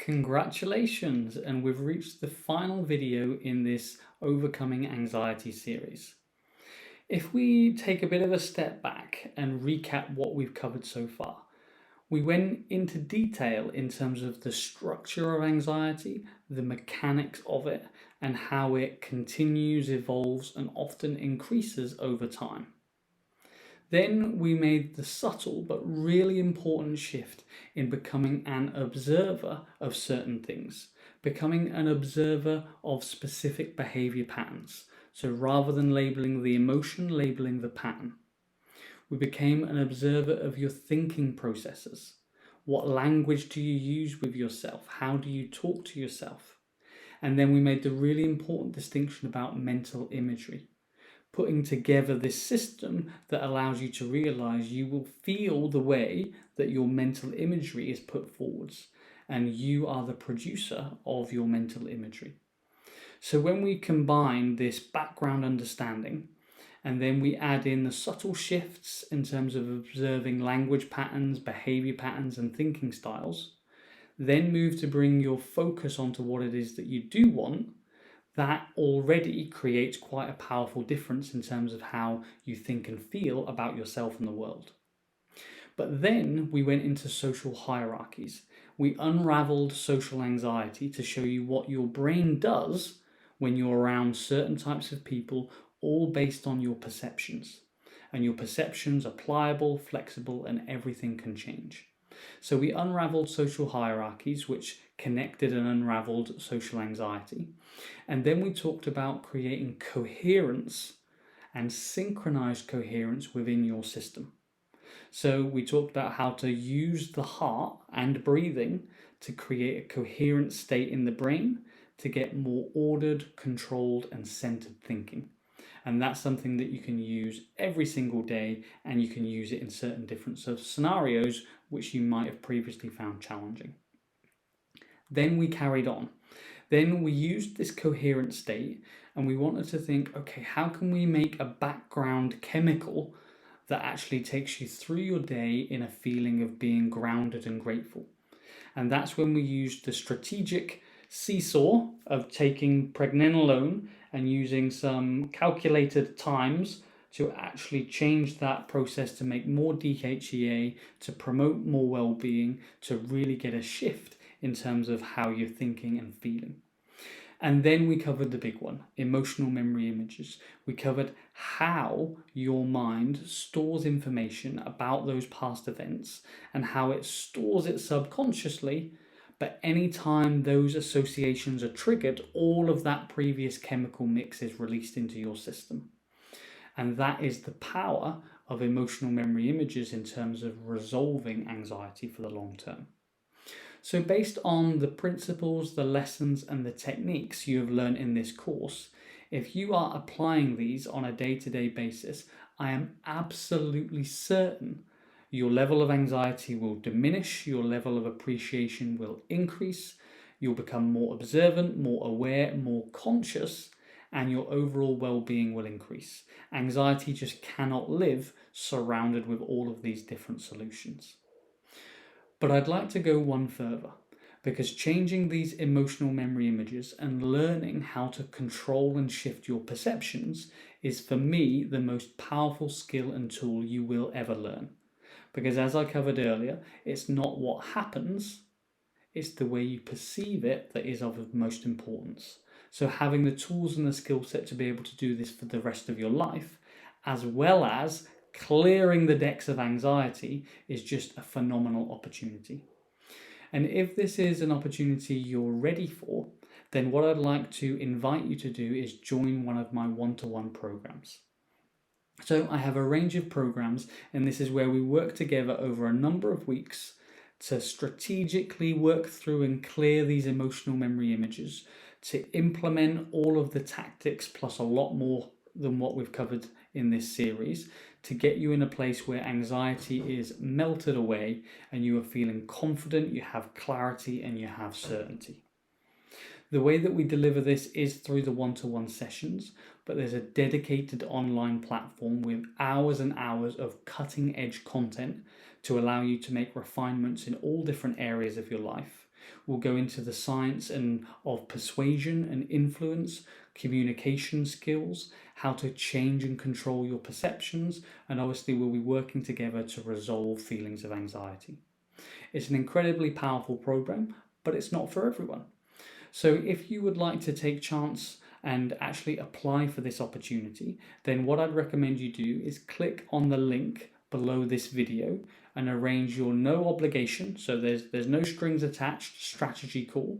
Congratulations, and we've reached the final video in this Overcoming Anxiety series. If we take a bit of a step back and recap what we've covered so far, we went into detail in terms of the structure of anxiety, the mechanics of it, and how it continues, evolves, and often increases over time. Then we made the subtle but really important shift in becoming an observer of certain things, becoming an observer of specific behavior patterns. So rather than labeling the emotion, labeling the pattern. We became an observer of your thinking processes. What language do you use with yourself? How do you talk to yourself? And then we made the really important distinction about mental imagery, putting together this system that allows you to realize you will feel the way that your mental imagery is put forwards, and you are the producer of your mental imagery. So when we combine this background understanding and then we add in the subtle shifts in terms of observing language patterns, behavior patterns, and thinking styles, then move to bring your focus onto what it is that you do want, that already creates quite a powerful difference in terms of how you think and feel about yourself and the world. But then we went into social hierarchies. We unraveled social anxiety to show you what your brain does when you're around certain types of people, all based on your perceptions. And your perceptions are pliable, flexible, and everything can change. So we unraveled social hierarchies, which connected and unraveled social anxiety. And then we talked about creating coherence and synchronized coherence within your system. So we talked about how to use the heart and breathing to create a coherent state in the brain to get more ordered, controlled, and centered thinking. And that's something that you can use every single day, and you can use it in certain different sort of scenarios which you might have previously found challenging. Then we carried on. Then we used this coherent state and we wanted to think, okay, how can we make a background chemical that actually takes you through your day in a feeling of being grounded and grateful? And that's when we used the strategic seesaw of taking pregnenolone and using some calculated times to actually change that process to make more DHEA, to promote more well-being, to really get a shift in terms of how you're thinking and feeling. And then we covered the big one, emotional memory images. We covered how your mind stores information about those past events and how it stores it subconsciously. But anytime those associations are triggered, all of that previous chemical mix is released into your system. And that is the power of emotional memory images in terms of resolving anxiety for the long term. So based on the principles, the lessons, and the techniques you have learned in this course, if you are applying these on a day-to-day basis, I am absolutely certain your level of anxiety will diminish, your level of appreciation will increase, you'll become more observant, more aware, more conscious, and your overall well-being will increase. Anxiety just cannot live surrounded with all of these different solutions. But I'd like to go one further, because changing these emotional memory images and learning how to control and shift your perceptions is, for me, the most powerful skill and tool you will ever learn. Because as I covered earlier, it's not what happens, it's the way you perceive it that is of most importance. So having the tools and the skill set to be able to do this for the rest of your life, as well as clearing the decks of anxiety, is just a phenomenal opportunity. And if this is an opportunity you're ready for, then what I'd like to invite you to do is join one of my one-to-one programs. So I have a range of programs, and this is where we work together over a number of weeks to strategically work through and clear these emotional memory images, to implement all of the tactics plus a lot more than what we've covered in this series, to get you in a place where anxiety is melted away and you are feeling confident, you have clarity, and you have certainty. The way that we deliver this is through the one-to-one sessions, but there's a dedicated online platform with hours and hours of cutting-edge content to allow you to make refinements in all different areas of your life. We'll go into the science of persuasion and influence, communication skills, how to change and control your perceptions, and obviously we'll be working together to resolve feelings of anxiety. It's an incredibly powerful program, but it's not for everyone. So if you would like to take chance and actually apply for this opportunity, then what I'd recommend you do is click on the link below this video and arrange your no obligation, so there's no strings attached strategy call.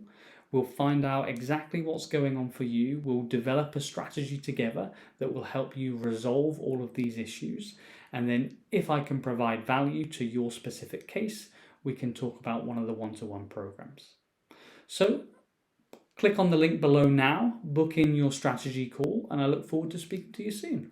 We'll find out exactly what's going on for you. We'll develop a strategy together that will help you resolve all of these issues. And then if I can provide value to your specific case, we can talk about one of the one-to-one programs. So click on the link below now, book in your strategy call, and I look forward to speaking to you soon.